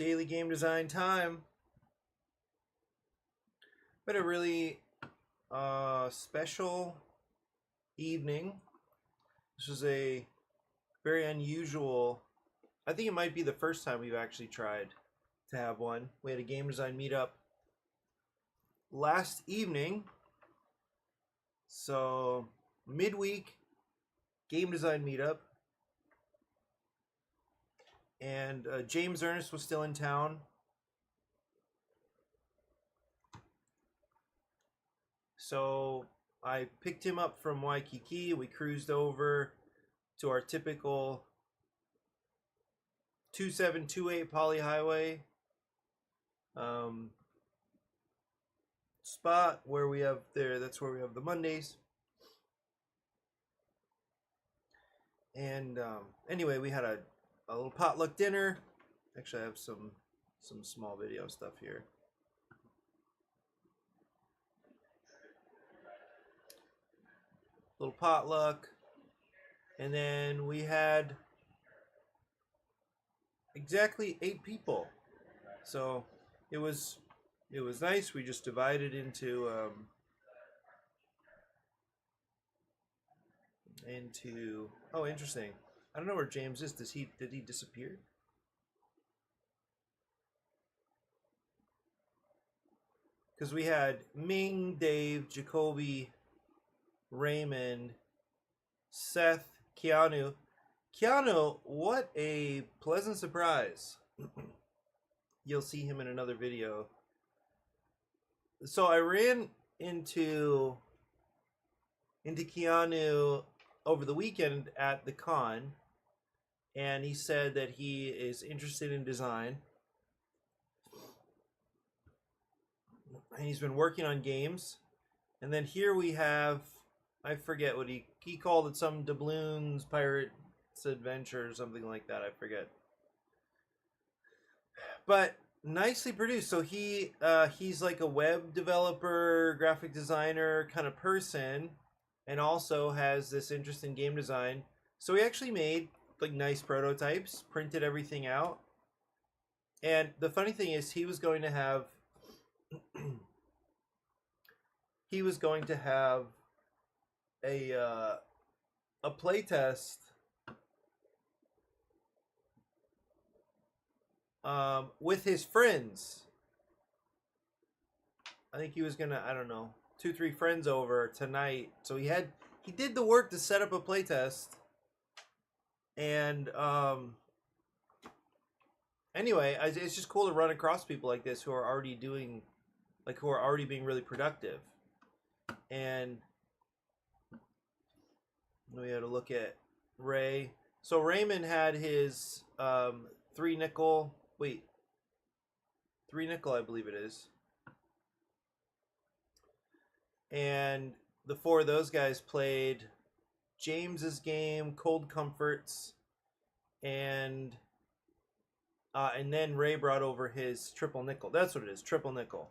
Daily game design time. But a really special evening. This was a very unusual. I think it might be the first time we've actually tried to have one. We had a game design meetup last evening. So midweek game design meetup. And James Ernest was still in town. So I picked him up from Waikiki. We cruised over to our typical 2728 Poly Highway spot where we have there. That's where we have the Mondays. And anyway, we had a little potluck dinner. Actually, I have some small video stuff here. Little potluck, and then we had exactly 8 people. So it was nice. We just divided into oh, interesting. I don't know where James is. Did he disappear? Because we had Ming, Dave, Jacoby, Raymond, Seth, Keanu. Keanu, what a pleasant surprise. You'll see him in another video. So I ran into Keanu over the weekend at the con, and he said that he is interested in design. And he's been working on games. And then here we have, I forget what he called it, some Doubloons Pirates Adventure or something like that. I forget. But nicely produced. So he's like a web developer, graphic designer kind of person, and also has this interest in game design. So he actually made like nice prototypes, printed everything out. And the funny thing is, he was going to have a playtest with his friends. I think he was gonna, I don't know, 2-3 friends over tonight. So he did the work to set up a playtest. And anyway, it's just cool to run across people like this who are already being really productive. And we had to look at Ray. So Raymond had his 3 nickel, I believe it is. And the 4 of those guys played James's game, Cold Comforts, and then Ray brought over his triple nickel. That's what it is, triple nickel.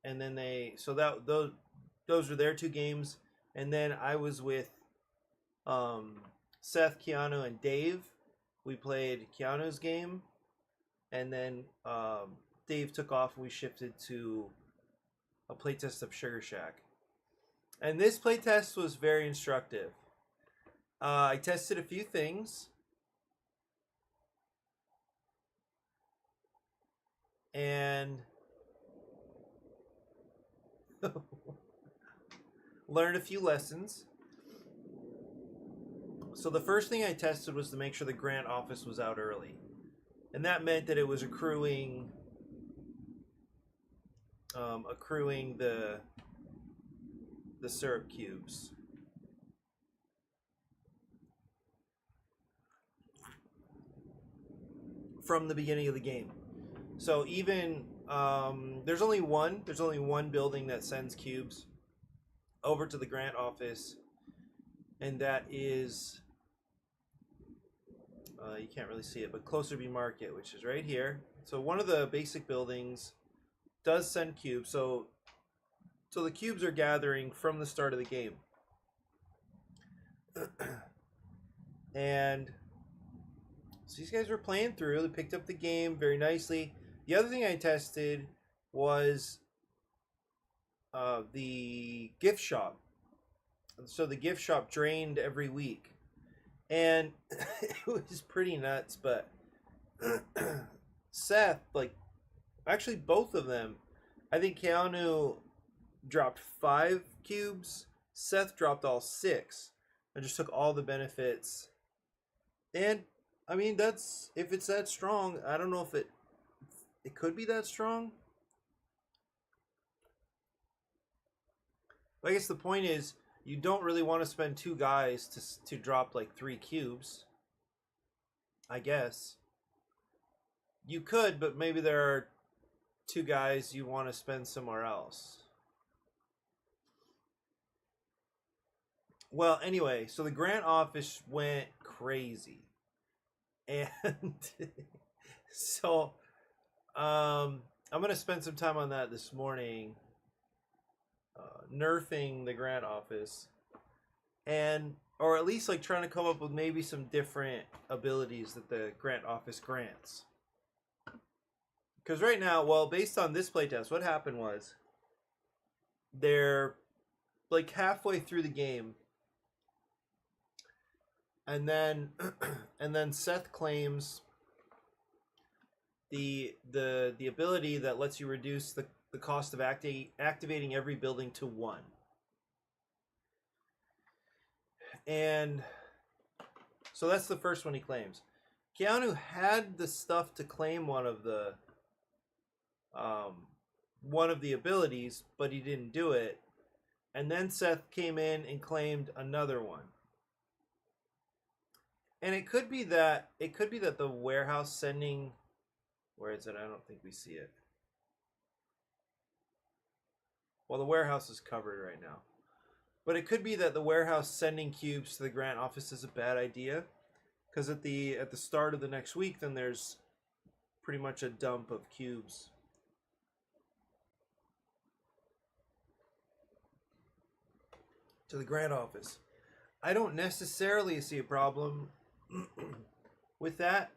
And then those were their 2 games. And then I was with Seth, Keanu, and Dave. We played Keanu's game, and then Dave took off and we shifted to a playtest of Sugar Shack. And this playtest was very instructive. I tested a few things. And learned a few lessons. So the first thing I tested was to make sure the grant office was out early. And that meant that it was accruing the syrup cubes. From the beginning of the game. So even there's only one building that sends cubes over to the grant office, and that is you can't really see it, but Closerby Market, which is right here. So one of the basic buildings does send cubes. So the cubes are gathering from the start of the game. And So these guys were playing through. They picked up the game very nicely. The other thing I tested was the gift shop. So the gift shop drained every week, and it was pretty nuts. But Seth, like, actually both of them, I think Keanu dropped 5 cubes. Seth dropped all 6, and just took all the benefits. And I mean, that's, if it's that strong. I don't know if it could be that strong. I guess the point is, you don't really want to spend 2 guys to drop like 3 cubes. I guess you could, but maybe there are 2 guys you want to spend somewhere else. Well, anyway, so the grant office went crazy, and so I'm gonna spend some time on that this morning, nerfing the grant office, and or at least like trying to come up with maybe some different abilities that the grant office grants. Because right now, well, based on this playtest, what happened was they're like halfway through the game, and then and then Seth claims the ability that lets you reduce the cost of activating every building to 1. And so that's the first one he claims. Keanu had the stuff to claim one of the abilities, but he didn't do it. And then Seth came in and claimed another one. And it could be that the warehouse sending, where is it? I don't think we see it. Well, the warehouse is covered right now. But it could be that the warehouse sending cubes to the grant office is a bad idea, because at the start of the next week, then there's pretty much a dump of cubes. To the grant office. I don't necessarily see a problem with that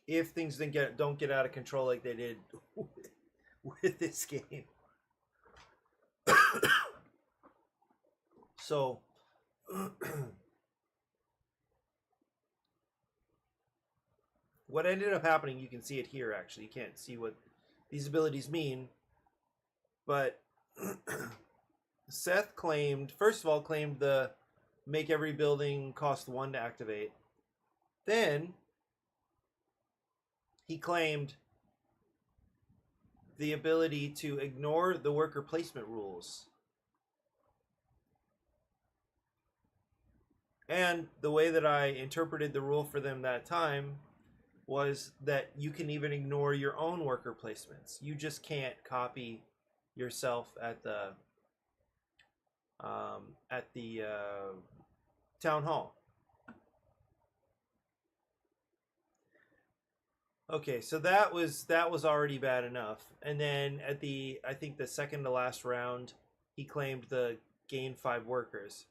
if things don't get out of control like they did with this game. So what ended up happening, you can see it here actually. You can't see what these abilities mean, but Seth first of all claimed the make every building cost 1 to activate. Then he claimed the ability to ignore the worker placement rules. And the way that I interpreted the rule for them that time was that you can even ignore your own worker placements. You just can't copy yourself at the town hall. Okay, so that was already bad enough. And then at I think the second to last round, he claimed the gain 5 workers.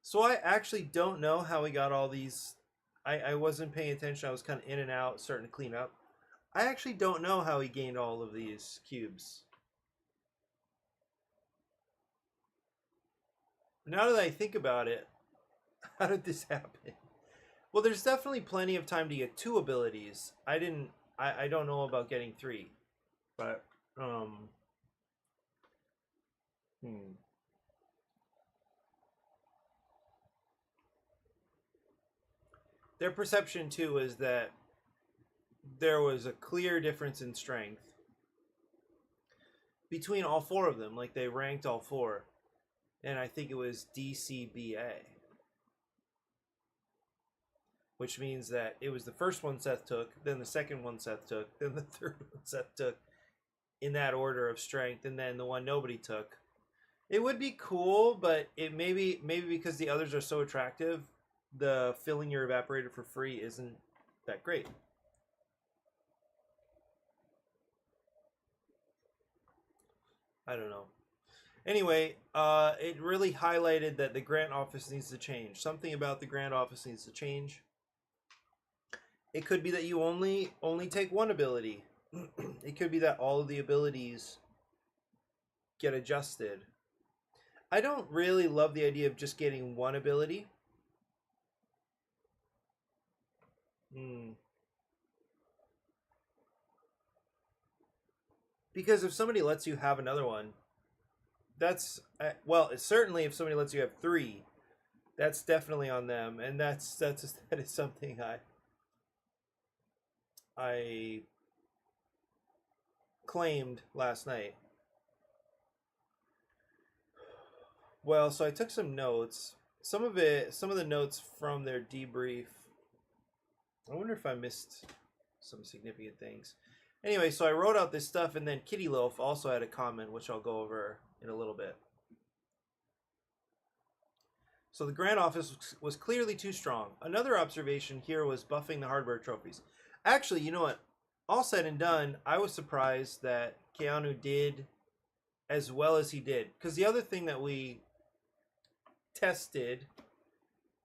So I actually don't know how he got all these. I wasn't paying attention. I was kind of in and out, starting to clean up. I actually don't know how he gained all of these cubes. Now that I think about it, how did this happen? Well, there's definitely plenty of time to get 2 abilities. I don't know about getting 3. But Their perception too is that there was a clear difference in strength between all 4 of them. Like, they ranked all 4, and I think it was DCBA, which means that it was the first one Seth took, then the second one Seth took, then the third one Seth took, in that order of strength, and then the one nobody took. It would be cool, but it maybe because the others are so attractive, the filling your evaporator for free isn't that great. I don't know. Anyway, it really highlighted that the grant office needs to change. Something about the grant office needs to change. It could be that you only take one ability. It could be that all of the abilities get adjusted. I don't really love the idea of just getting one ability. Because if somebody lets you have another one, that's well, certainly if somebody lets you have three, that's definitely on them, and that is something I claimed last night. Well, so I took some notes. Some of the notes from their debrief. I wonder if I missed some significant things. Anyway, so I wrote out this stuff, and then Kitty Loaf also had a comment, which I'll go over in a little bit. So the Grand Office was clearly too strong. Another observation here was buffing the hardware trophies. Actually, you know what? All said and done, I was surprised that Keanu did as well as he did. Because the other thing that we tested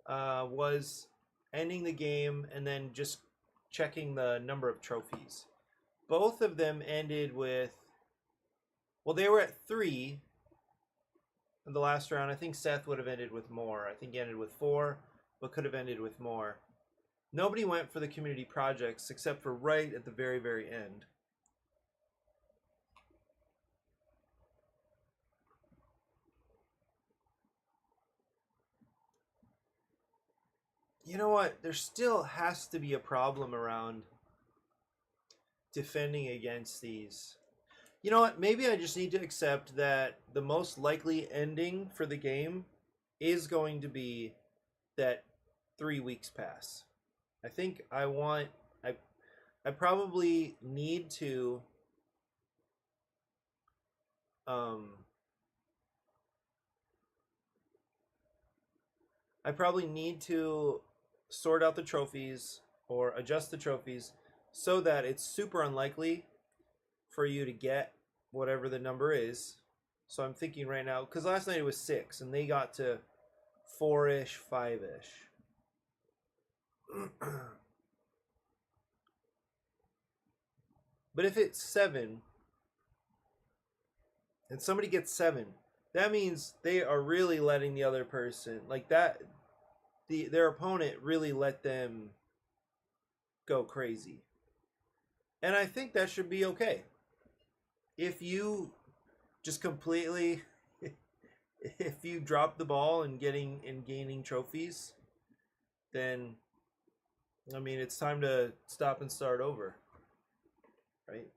was ending the game and then just checking the number of trophies. Both of them ended with, well, they were at 3 in the last round. I think Seth would have ended with more. I think he ended with 4, but could have ended with more. Nobody went for the community projects except for right at the very, very end. You know what? There still has to be a problem around defending against these. You know what? Maybe I just need to accept that the most likely ending for the game is going to be that 3 weeks pass. I think I probably need to sort out the trophies or adjust the trophies so that it's super unlikely for you to get whatever the number is. So I'm thinking right now, because last night it was 6 and they got to 4-ish, 5-ish. But if it's 7 and somebody gets 7, that means they are really letting the other person, like that, their opponent really let them go crazy. And I think that should be okay. If you just completely if you drop the ball and gaining trophies, then I mean it's time to stop and start over. Right?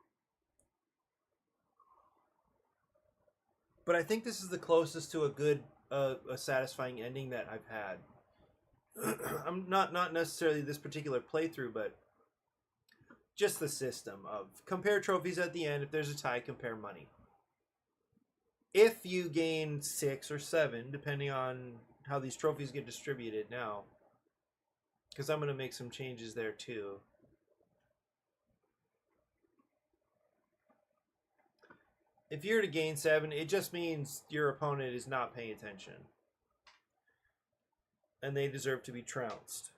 But I think this is the closest to a good a satisfying ending that I've had. I'm not necessarily this particular playthrough, but just the system of compare trophies at the end. If there's a tie, compare money. If you gain 6 or 7, depending on how these trophies get distributed now, because I'm going to make some changes there too. If you're to gain 7, it just means your opponent is not paying attention. And they deserve to be trounced.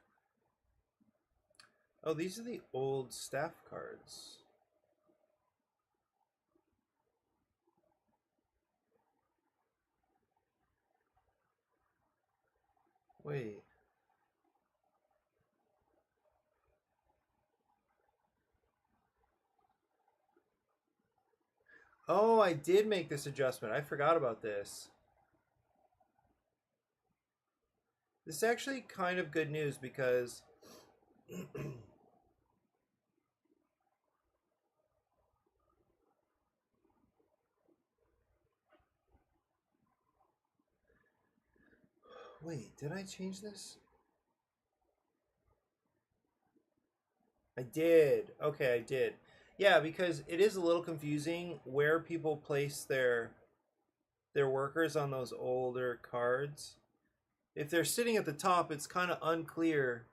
Oh, these are the old staff cards. Wait. Oh, I did make this adjustment. I forgot about this. This is actually kind of good news because wait, did I change this? I did. Okay, I did. Yeah, because it is a little confusing where people place their workers on those older cards. If they're sitting at the top, it's kind of unclear.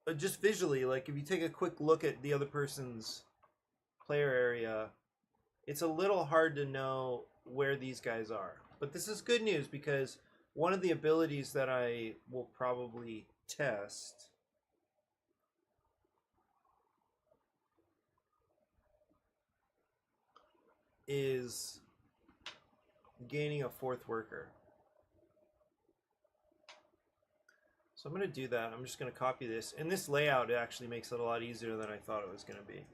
But just visually, like if you take a quick look at the other person's player area, it's a little hard to know where these guys are. But this is good news because one of the abilities that I will probably test is gaining a fourth worker. So I'm going to do that. I'm just going to copy this. And this layout actually makes it a lot easier than I thought it was going to be.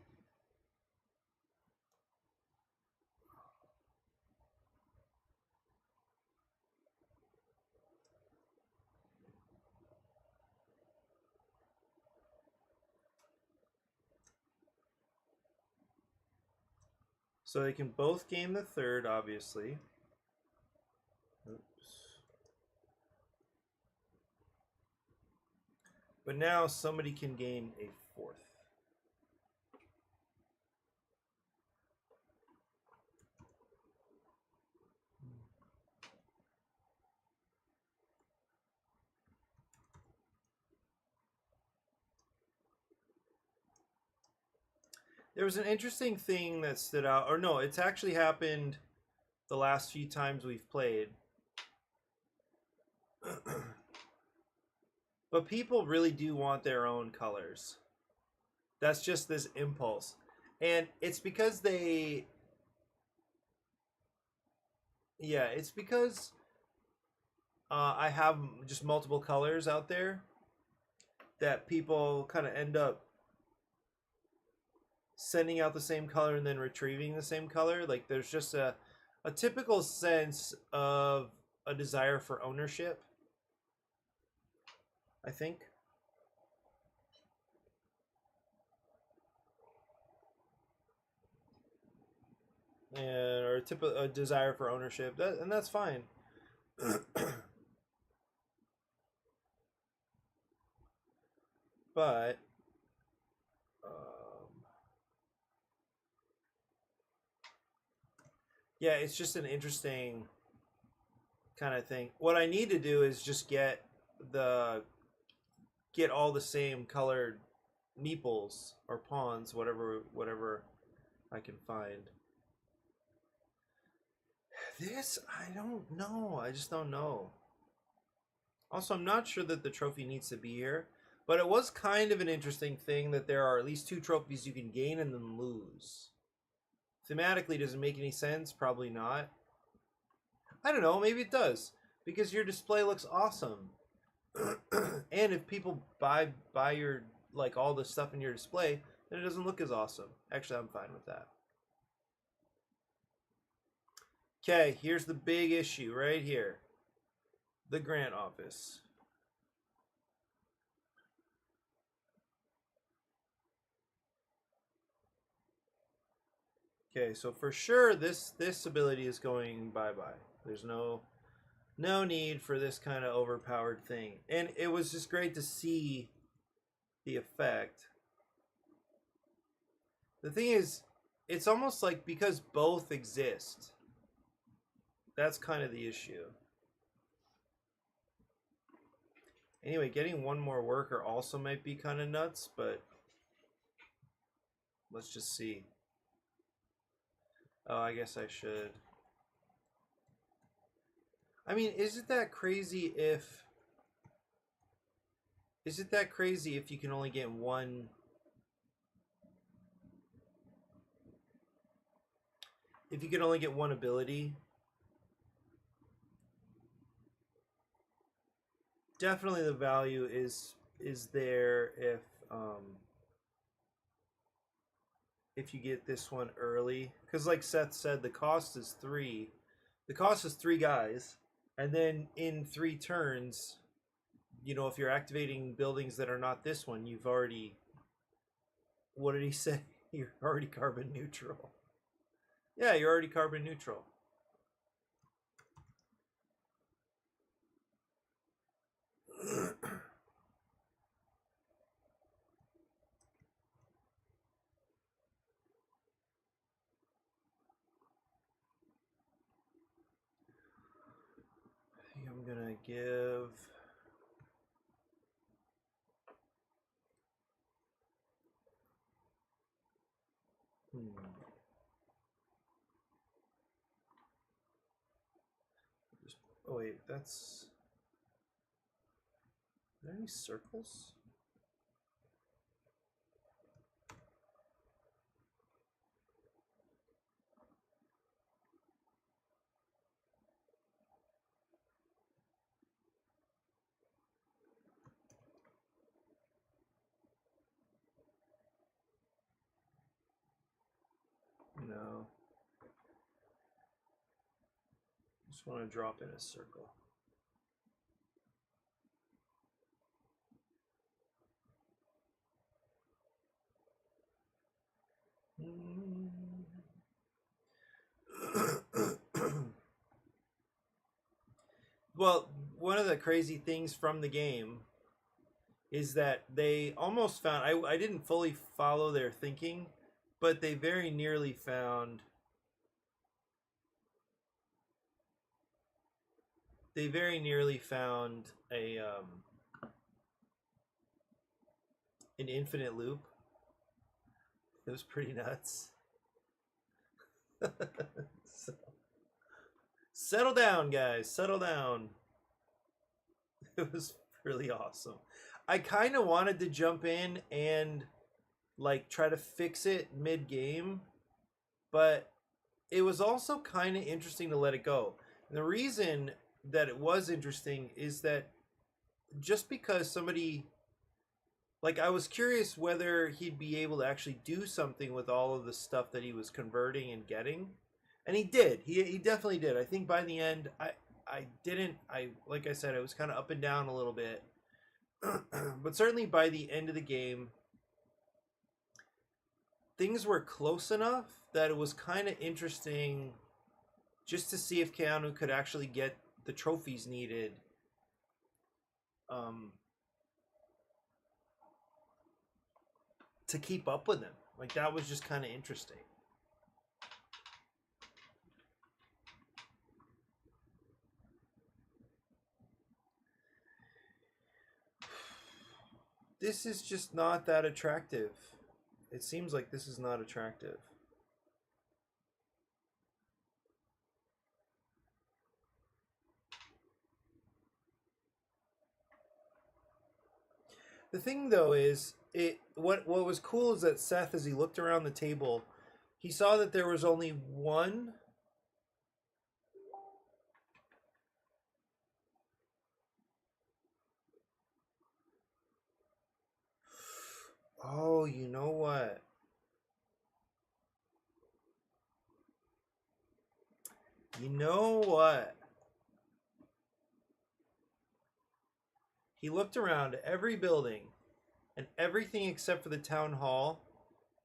So they can both gain the third, obviously. Oops. But now somebody can gain a fourth. There was an interesting thing that stood out, or no, it's actually happened the last few times we've played. But people really do want their own colors. That's just this impulse. And it's because they... Yeah, it's because I have just multiple colors out there that people kind of end up sending out the same color and then retrieving the same color. Like there's just a typical sense of a desire for ownership, I think. And or a desire for ownership, and that's fine. But yeah, it's just an interesting kind of thing. What I need to do is just get all the same colored meeples or pawns, whatever I can find. This, I don't know. I just don't know. Also, I'm not sure that the trophy needs to be here, but it was kind of an interesting thing that there are at least 2 trophies you can gain and then lose. Thematically, does it make any sense? Probably not. I don't know. Maybe it does, because your display looks awesome. And if people buy your, like, all the stuff in your display, then it doesn't look as awesome. Actually, I'm fine with that. Okay, here's the big issue right here. The grant office. Okay, so for sure this ability is going bye-bye. There's no need for this kind of overpowered thing. And it was just great to see the effect. The thing is, it's almost like because both exist, that's kind of the issue. Anyway, getting one more worker also might be kind of nuts, but let's just see. Oh, I guess I should. I mean, is it that crazy if... Is it that crazy if you can only get one... If you can only get one ability? Definitely the value is there if you get this one early, because like Seth said, the cost is 3. The cost is 3 guys, and then in 3 turns, you know, if you're activating buildings that are not this one, you've already... What did he say? You're already carbon neutral. Yeah, you're already carbon neutral. I think I'm gonna give... Oh wait, that's... Are there any circles? now. Just want to drop in a circle. Well, one of the crazy things from the game is that they almost found, I didn't fully follow their thinking, but they very nearly found a an infinite loop. It was pretty nuts. So, settle down, guys. Settle down. It was really awesome. I kind of wanted to jump in and like try to fix it mid game, but it was also kind of interesting to let it go. And the reason that it was interesting is that just because somebody, like, I was curious whether he'd be able to actually do something with all of the stuff that he was converting and getting, and he did. He definitely did. I think by the end, I didn't. I like I said, I was kind of up and down a little bit, but certainly by the end of the game, things were close enough that it was kind of interesting just to see if Keanu could actually get the trophies needed. To keep up with him. Like, that was just kind of interesting. This is just not that attractive. It seems like this is not attractive. The thing though is, what was cool is that Seth, as he looked around the table, he saw that there was only one. Oh, you know what? You know what? He looked around every building and everything except for the town hall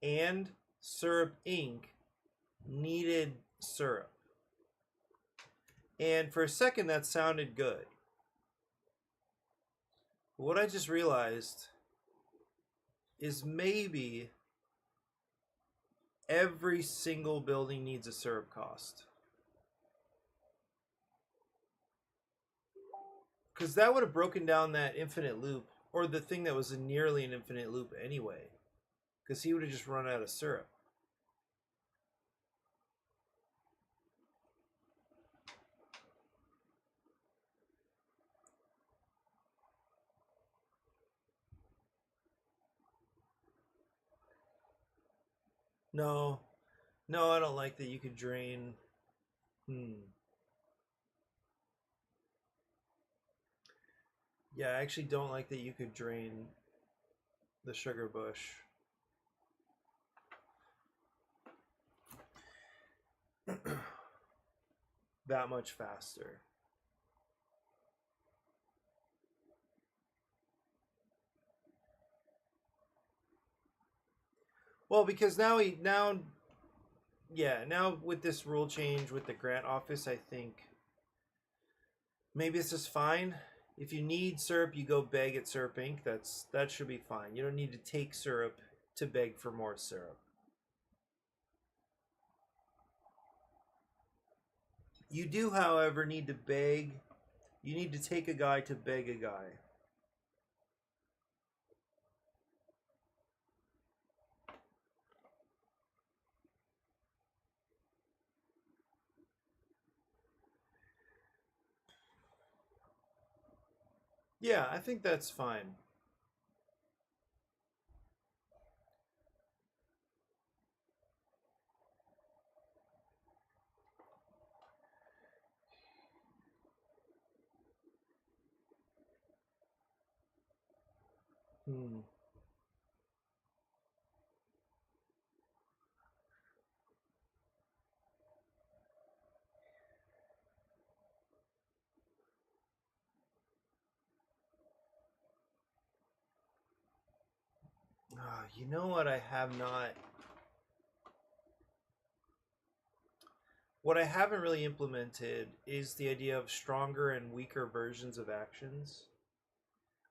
and Syrup Inc. needed syrup. And for a second that sounded good. But what I just realized is maybe every single building needs a syrup cost. Because that would have broken down that infinite loop, or the thing that was nearly an infinite loop anyway. Because he would have just run out of syrup. No. No, I don't like that you could drain. Yeah, I actually don't like that you could drain the sugar bush. That much faster. Well, because now now with this rule change with the grant office, I think maybe it's just fine. If you need syrup, you go beg at Syrup Inc. That should be fine. You don't need to take syrup to beg for more syrup. You do, however, need to beg. You need to take a guy to beg a guy. Yeah, I think that's fine. Hmm. You know what I have not... What I haven't really implemented is the idea of stronger and weaker versions of actions.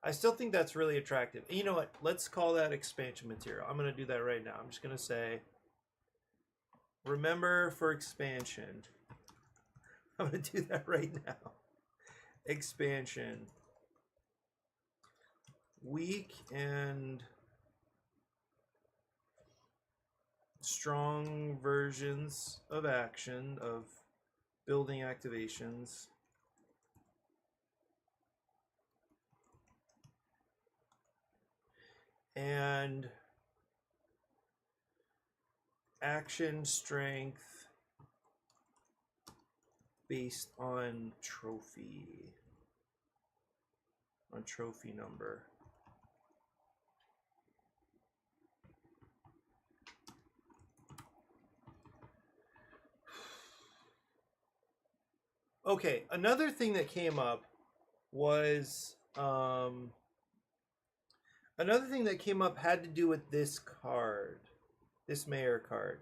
I still think that's really attractive. You know what? Let's call that expansion material. I'm going to do that right now. I'm just going to say, remember for expansion. I'm going to do that right now. Expansion. Weak and strong versions of action, of building activations. And action strength based on trophy number. Okay, another thing that came up was had to do with this card, this mayor card.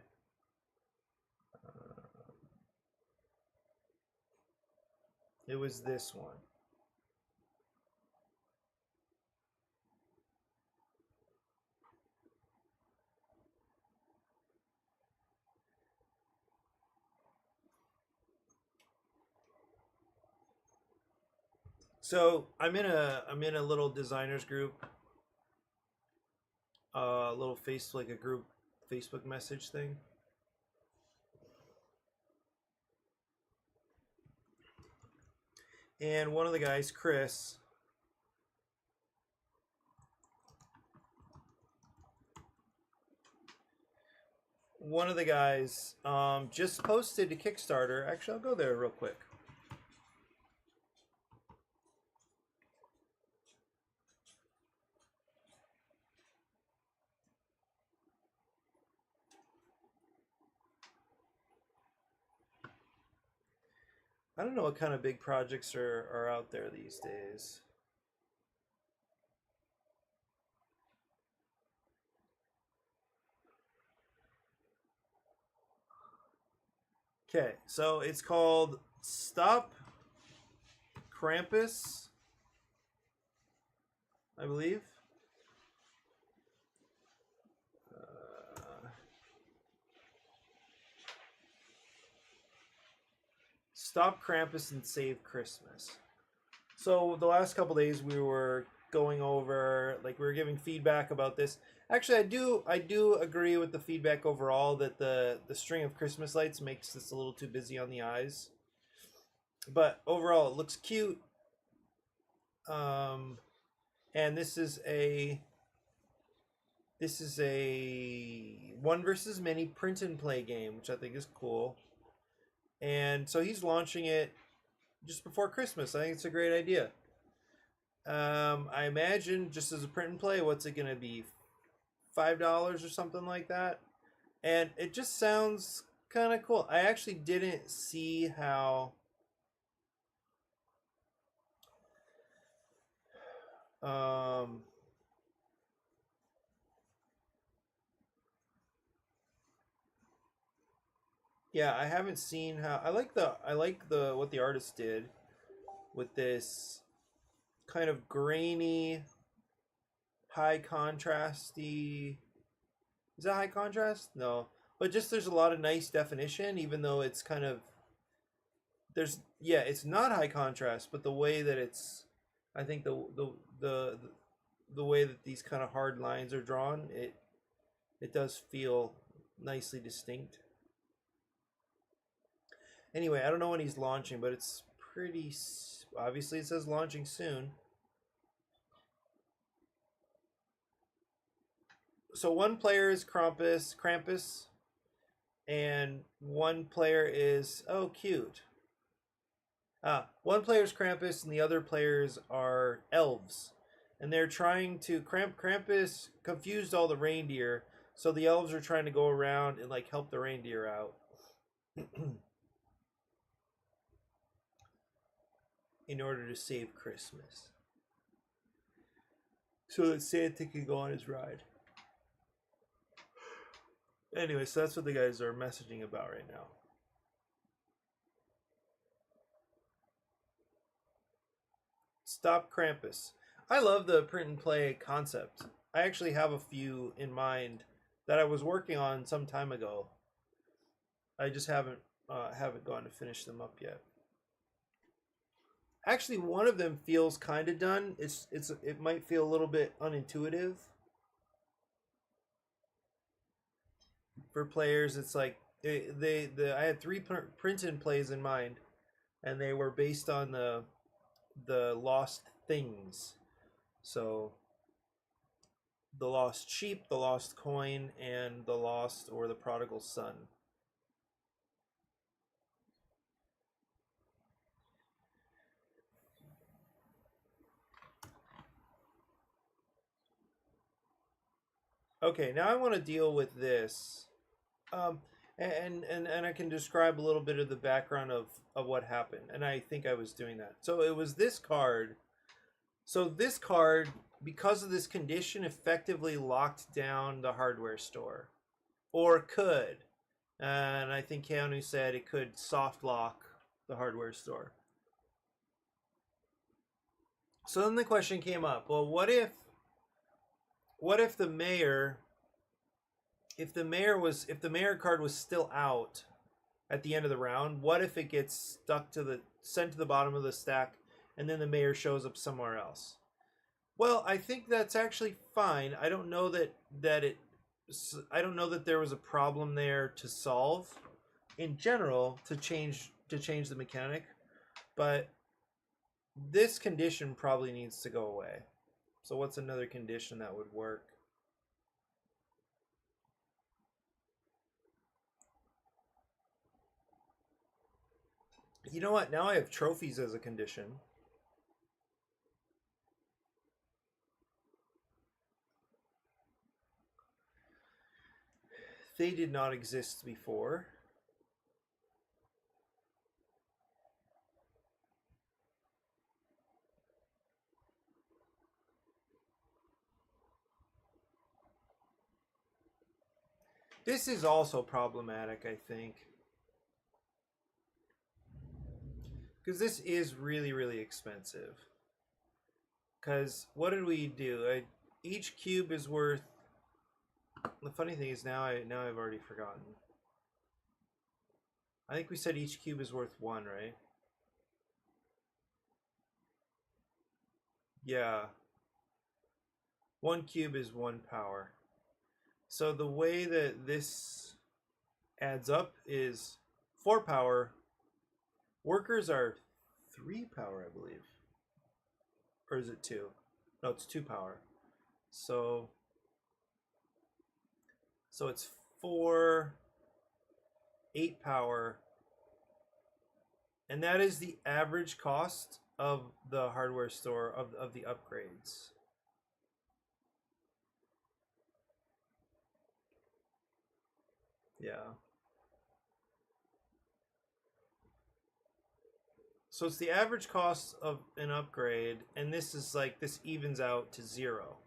It was this one. So I'm in a little designers group, little group Facebook message thing. And one of the guys, Chris, just posted to Kickstarter. Actually, I'll go there real quick. I don't know what kind of big projects are out there these days. Okay, so it's called Stop Krampus, I believe. Stop Krampus and Save Christmas. So the last couple days we were going over, like, we were giving feedback about this. Actually, I do agree with the feedback overall that the string of Christmas lights makes this a little too busy on the eyes. But overall, it looks cute. And this is a one versus many print and play game, which I think is cool. And so he's launching it just before Christmas. I think it's a great idea. I imagine just as a print and play, what's it going to be? $5 or something like that. And it just sounds kind of cool. I actually didn't see how yeah, I haven't seen how I like the what the artist did with this kind of grainy, high contrasty. Is that high contrast? No. But just there's a lot of nice definition, even though it's kind of it's not high contrast, but the way that it's, I think the way that these kind of hard lines are drawn, it does feel nicely distinct. Anyway, I don't know when he's launching, but it's pretty obviously it says launching soon. So one player is Krampus, and one player is, oh, cute. One player is Krampus, and the other players are elves, and they're trying to Krampus confused all the reindeer, so the elves are trying to go around and like help the reindeer out. In order to save Christmas, so that Santa can go on his ride. Anyway, so that's what the guys are messaging about right now. Stop Krampus. I love the print and play concept. I actually have a few in mind that I was working on some time ago. I just haven't gone to finish them up yet. Actually, one of them feels kind of done. It might feel a little bit unintuitive for players. It's like I had three print and plays in mind, and they were based on the lost things. So the lost sheep, the lost coin, and the lost or the prodigal son. Okay, now I want to deal with this. And I can describe a little bit of the background of what happened. And I think I was doing that. So it was this card. So this card, because of this condition, effectively locked down the hardware store. Or could. And I think Keanu said it could soft lock the hardware store. So then the question came up, well, what if the mayor if the mayor card was still out at the end of the round, what if it gets sent to the bottom of the stack and then the mayor shows up somewhere else? Well, I think that's actually fine. I don't know that there was a problem there to solve in general to change the mechanic, but this condition probably needs to go away. So what's another condition that would work? You know what? Now I have trophies as a condition. They did not exist before. This is also problematic, I think. Because this is really, really expensive. Because what did we do? Each cube is worth... The funny thing is now I've already forgotten. I think we said each cube is worth 1, right? Yeah. 1 cube is 1 power. So the way that this adds up is 4 power. Workers are 3 power, I believe. Or is it 2? No, it's 2 power. So it's 4, 8 power. And that is the average cost of the hardware store of the upgrades. Yeah. So it's the average cost of an upgrade, and this evens out to 0.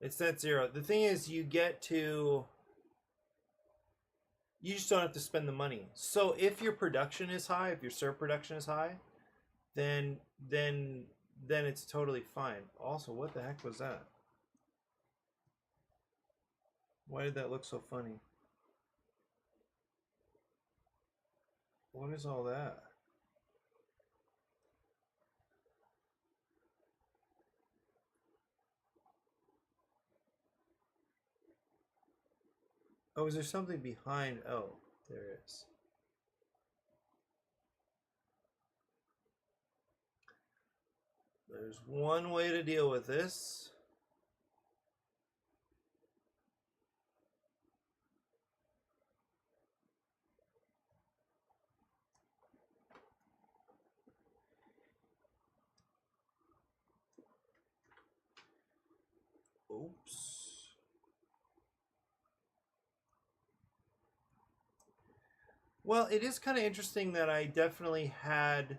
It's net 0. The thing is, you just don't have to spend the money. So if your production is high, if your serve production is high, then it's totally fine. Also, what the heck was that? Why did that look so funny? What is all that? Oh, is there something behind? Oh, there is. There's one way to deal with this. Oops. Well, it is kind of interesting that I definitely had...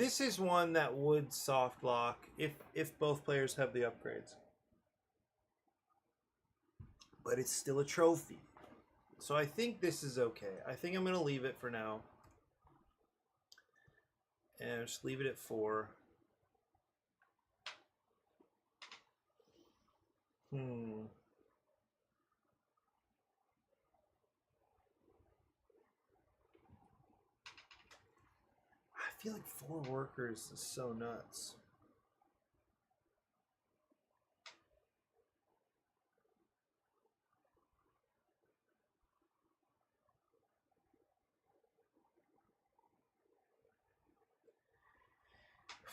This is one that would soft lock if both players have the upgrades. But it's still a trophy. So I think this is okay. I think I'm going to leave it for now. And just leave it at 4. I feel like 4 workers is so nuts.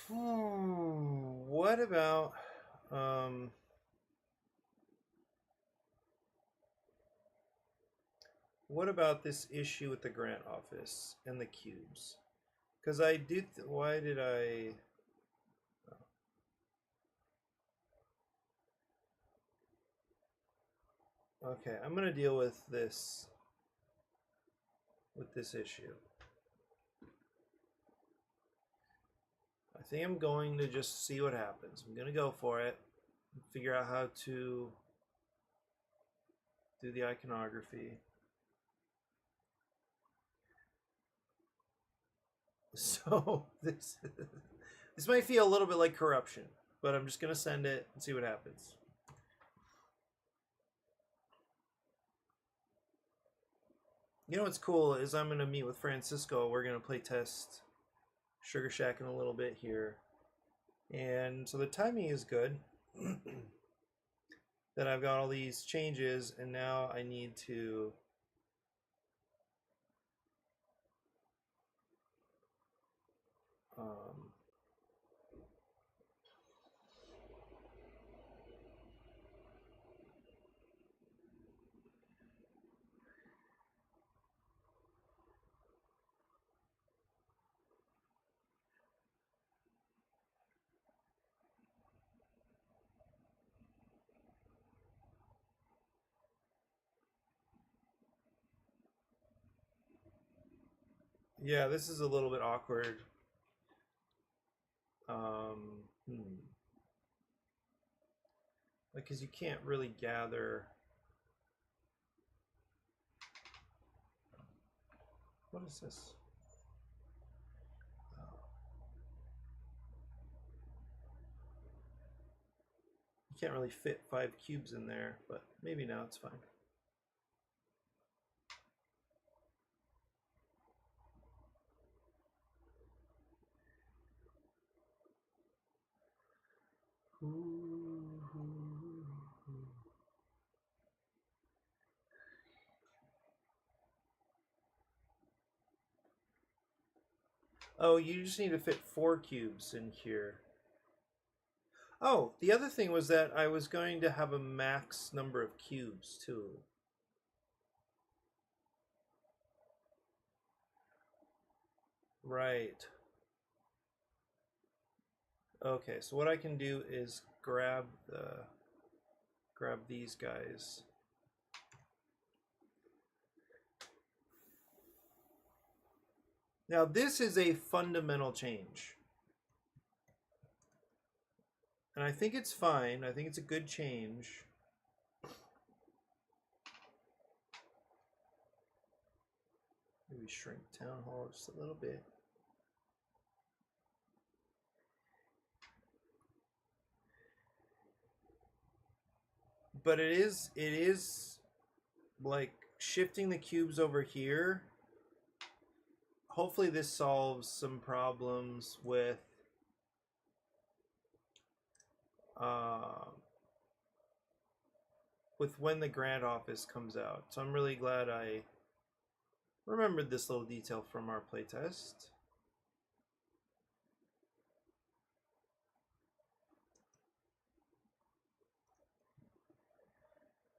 What about what about this issue with the grant office and the cubes? Because I did. Why did I? Okay, I'm gonna deal with this issue. I think I'm going to just see what happens. I'm gonna go for it and figure out how to do the iconography. So this might feel a little bit like corruption, but I'm just gonna send it and see what happens. You know what's cool is I'm gonna meet with Francisco. We're gonna play test Sugar Shack in a little bit here, and so the timing is good. That I've got all these changes, and now I need to yeah, this is a little bit awkward. Because you can't really gather. What is this? You can't really fit 5 cubes in there, but maybe now it's fine. Oh, you just need to fit 4 cubes in here. Oh, the other thing was that I was going to have a max number of cubes too. Right. Okay, so what I can do is grab these guys. Now this is a fundamental change. And I think it's fine. I think it's a good change. Maybe shrink Town Hall just a little bit. But it is like shifting the cubes over here. Hopefully this solves some problems with when the grant office comes out. So I'm really glad I remembered this little detail from our playtest.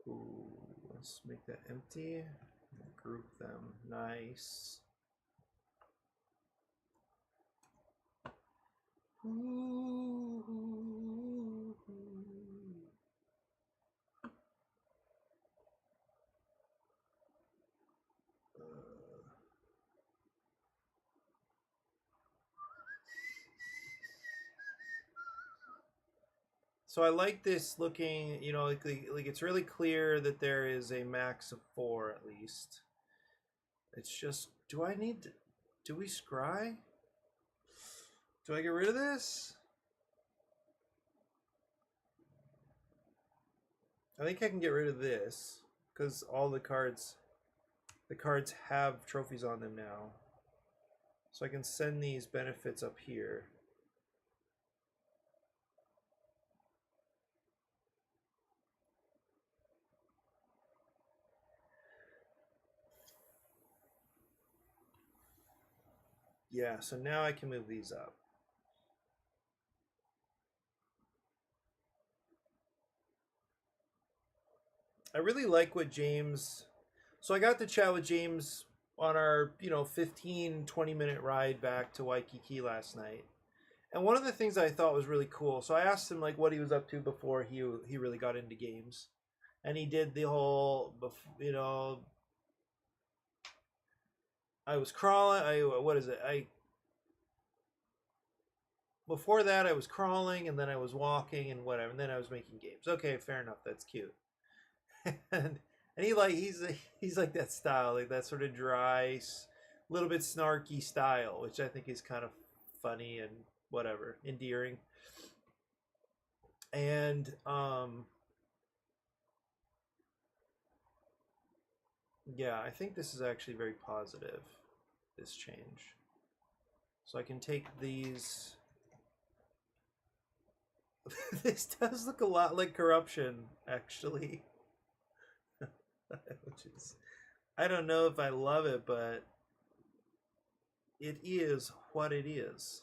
Ooh, let's make that empty. Group them. Nice. So I like this looking, you know, like it's really clear that there is a max of 4 at least. It's just, do I need to, do we scry? Do I get rid of this? I think I can get rid of this because all the cards have trophies on them now. So I can send these benefits up here. Yeah, so now I can move these up. I really like what James, so I got to chat with James on our, 15-20 minute ride back to Waikiki last night. And one of the things I thought was really cool, so I asked him like what he was up to before he really got into games. And he did the whole, I was crawling, what is it? Before that I was crawling and then I was walking and whatever, and then I was making games. Okay, fair enough, that's cute. and he's like that style, like that sort of dry, little bit snarky style, which I think is kind of funny and whatever, endearing. And yeah, I think this is actually very positive, this change. So I can take these. This does look a lot like corruption, actually. Which is, I don't know if I love it, but it is what it is.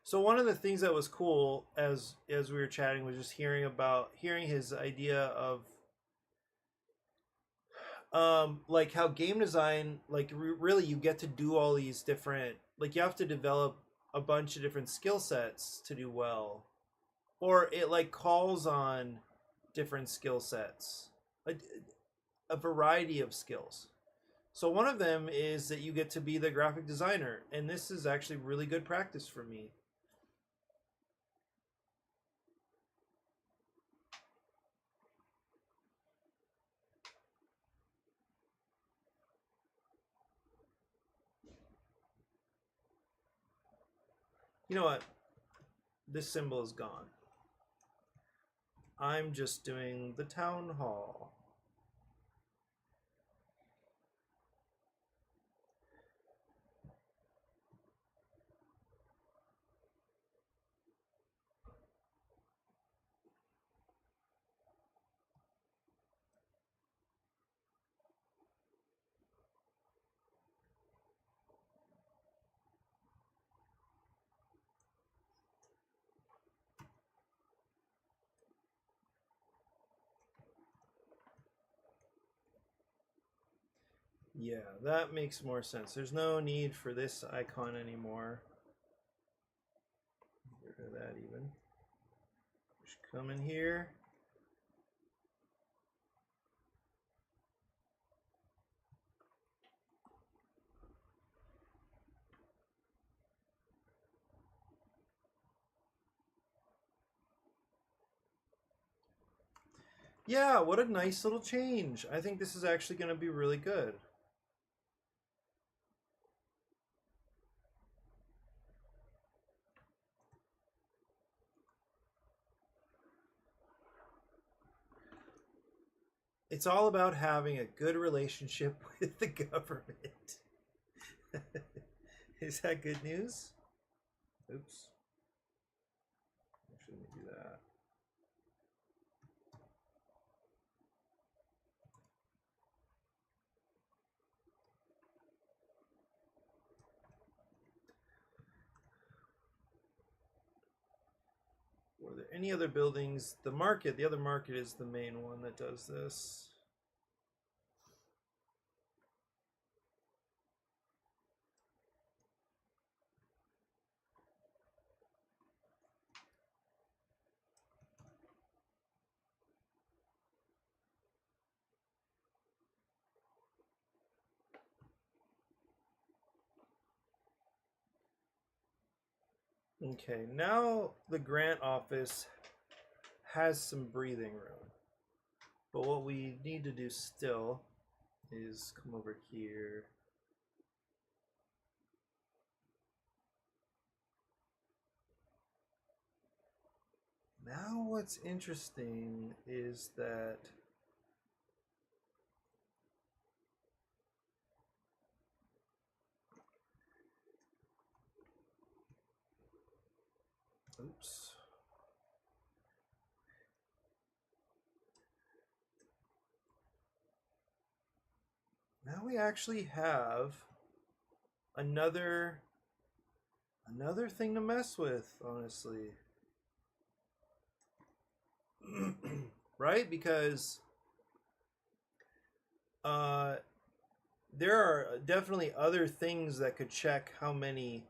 So one of the things that was cool as we were chatting was just hearing his idea of like how game design, like really you get to do all these different, like you have to develop a bunch of different skill sets to do well, or it like calls on different skill sets, a variety of skills. So one of them is that you get to be the graphic designer, and this is actually really good practice for me. You know what? This symbol is gone. I'm just doing the town hall. Yeah, that makes more sense. There's no need for this icon anymore. Get rid of that even. Just come in here. Yeah, what a nice little change. I think this is actually going to be really good. It's all about having a good relationship with the government. Is that good news? Oops. I shouldn't do that. Were there any other buildings? The market, the other market is the main one that does this. Okay, now the grant office has some breathing room. But what we need to do still is come over here. Now what's interesting is that oops. Now we actually have another thing to mess with, honestly. Right? Because there are definitely other things that could check how many.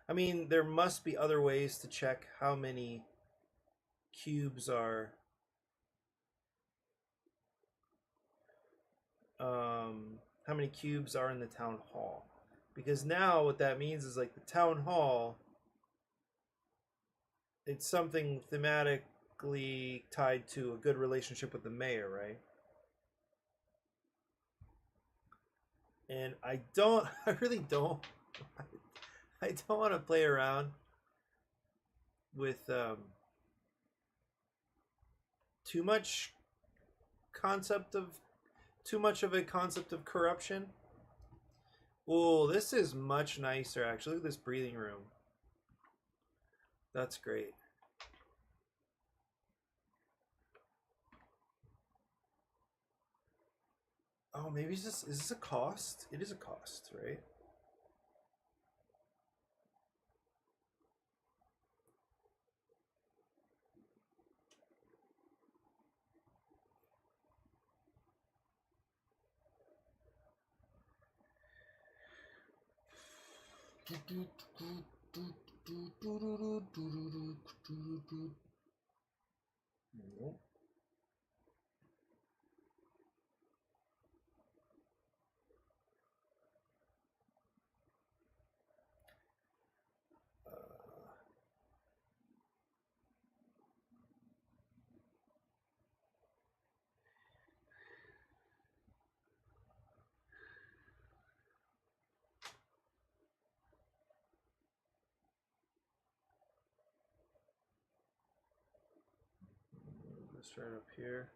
I mean, there must be other ways to check how many cubes are how many cubes are in the town hall. Because now what that means is like the town hall, it's something thematically tied to a good relationship with the mayor, right? And I really don't, I don't want to play around with too much concept of too much of a concept of corruption. Oh, this is much nicer actually. Look at this breathing room. That's great. Oh, maybe is this a cost? It is a cost, right? Nope. Let's start up here.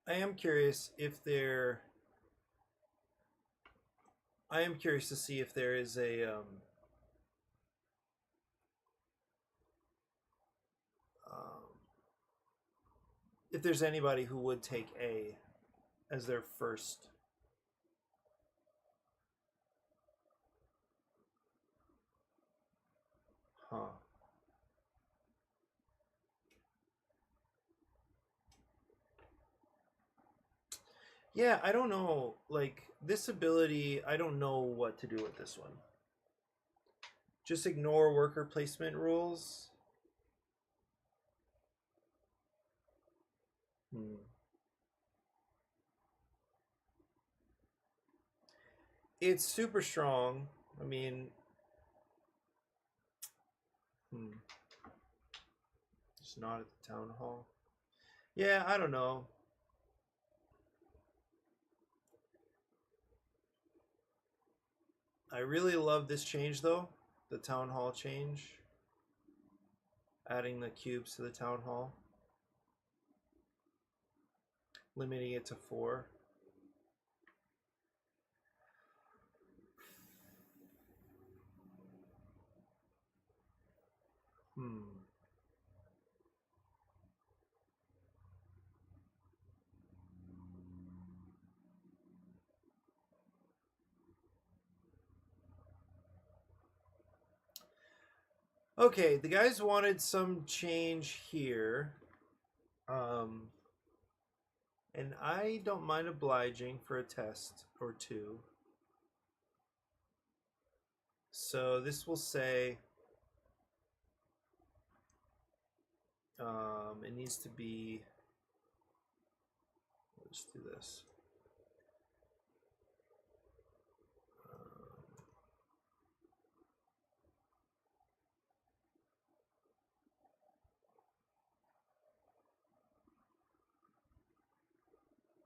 I am curious if there. I am curious to see if there is a if there's anybody who would take A as their first. Huh. Yeah, I don't know. Like this ability, I don't know what to do with this one. Just ignore worker placement rules. Hmm. It's super strong. I mean, it's not at the town hall. Yeah, I don't know. I really love this change though, the town hall change. Adding the cubes to the town hall, limiting it to 4. Hmm. Okay, the guys wanted some change here. And I don't mind obliging for a test or two. So this will say it needs to be, let's do this.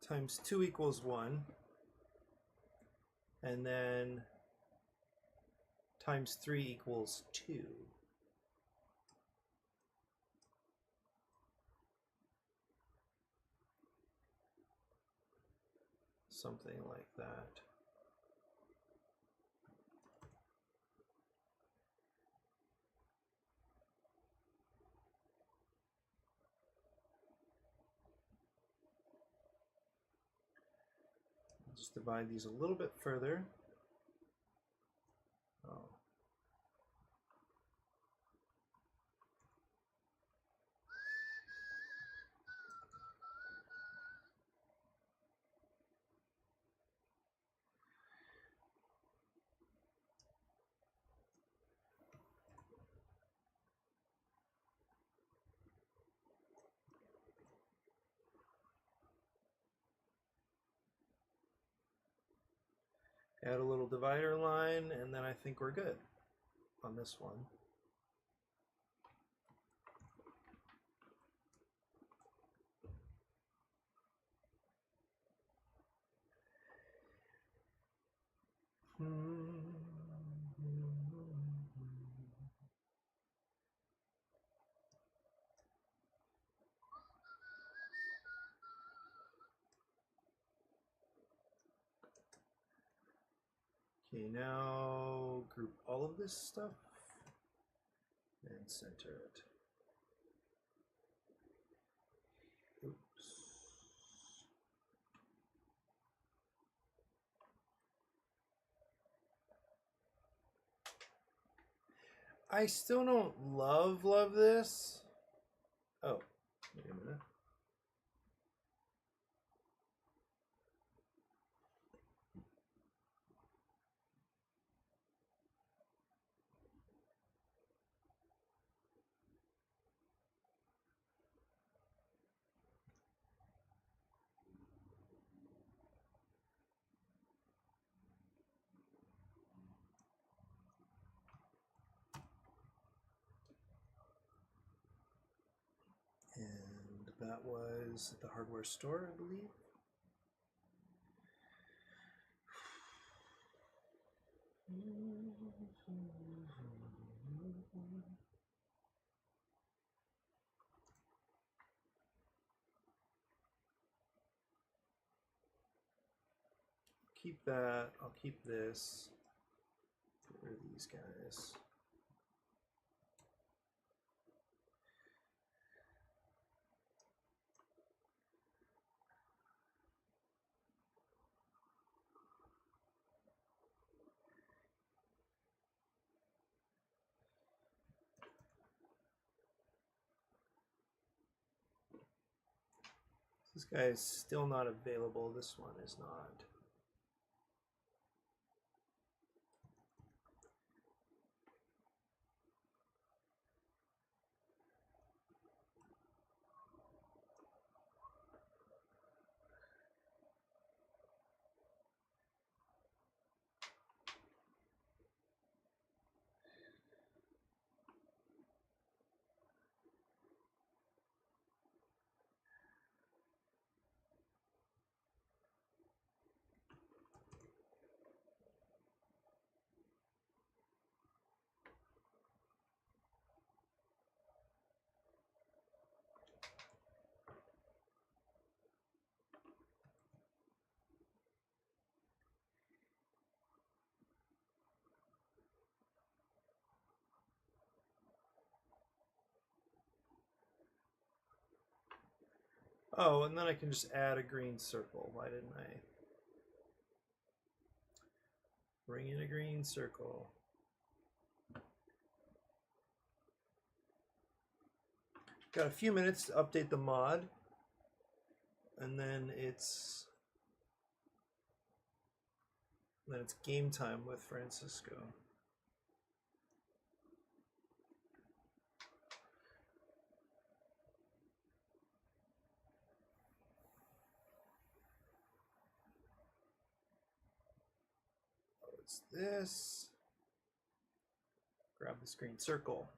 Times 2 equals 1. And then times 3 equals 2. Something like that. Just divide these a little bit further. Oh. Add a little divider line, and then I think we're good on this one. Okay, now group all of this stuff and center it. Oops. I still don't love this. Oh, wait a minute. And that was at the hardware store, I believe. Keep that. I'll keep this. Get rid of these guys. This guy is still not available. This one is not. Oh, and then I can just add a green circle. Why didn't I bring in a green circle? Got a few minutes to update the mod. and then it's game time with Francisco. What's this? Grab the screen, circle,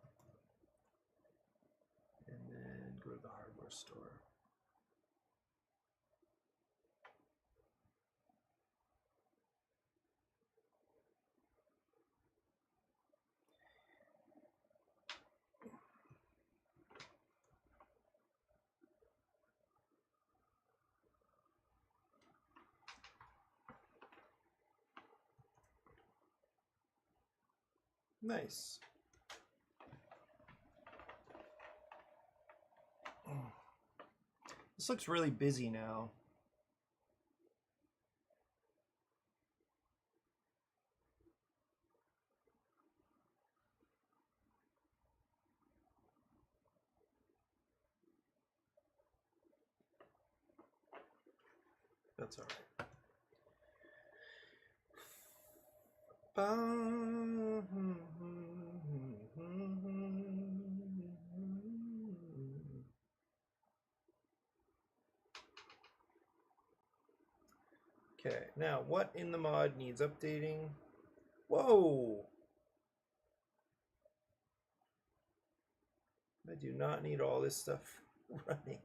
and then go to the hardware store. Nice. This looks really busy now. That's all right. Okay, now what in the mod needs updating? Whoa! I do not need all this stuff running.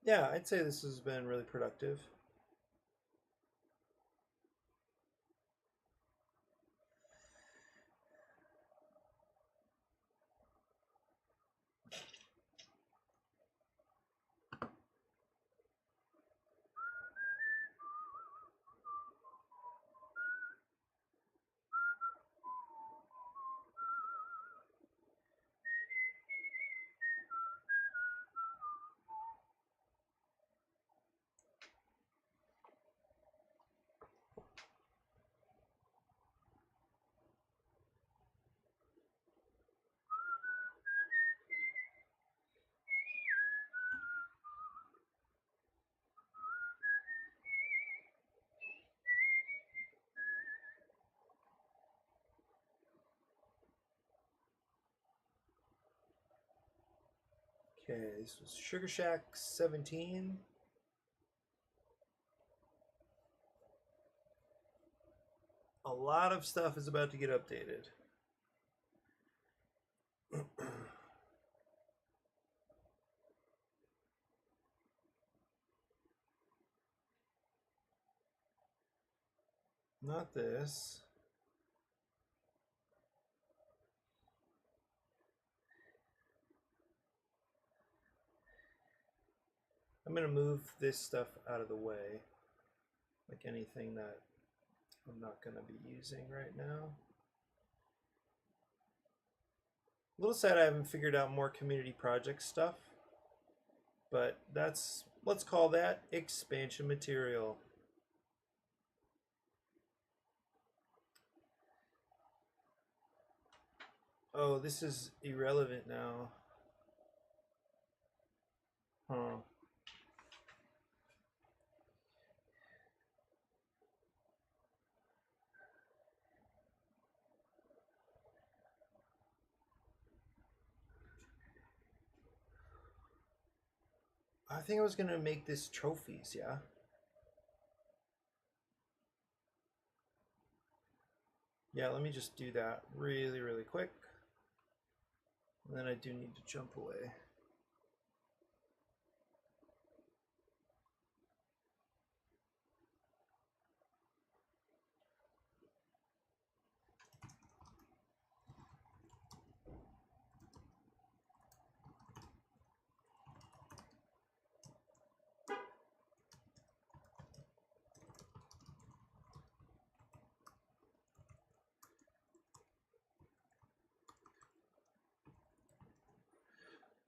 Yeah, I'd say this has been really productive. Okay, this was Sugar Shack 17. A lot of stuff is about to get updated. Not this. I'm going to move this stuff out of the way, like anything that I'm not going to be using right now. A little sad I haven't figured out more community project stuff, but that's, let's call that expansion material. Oh, this is irrelevant now. Huh. I think I was gonna make this trophies, yeah? Yeah, let me just do that really, really quick. And then I do need to jump away.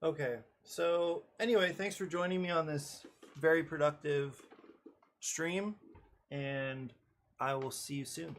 Okay. So anyway, thanks for joining me on this very productive stream, and I will see you soon.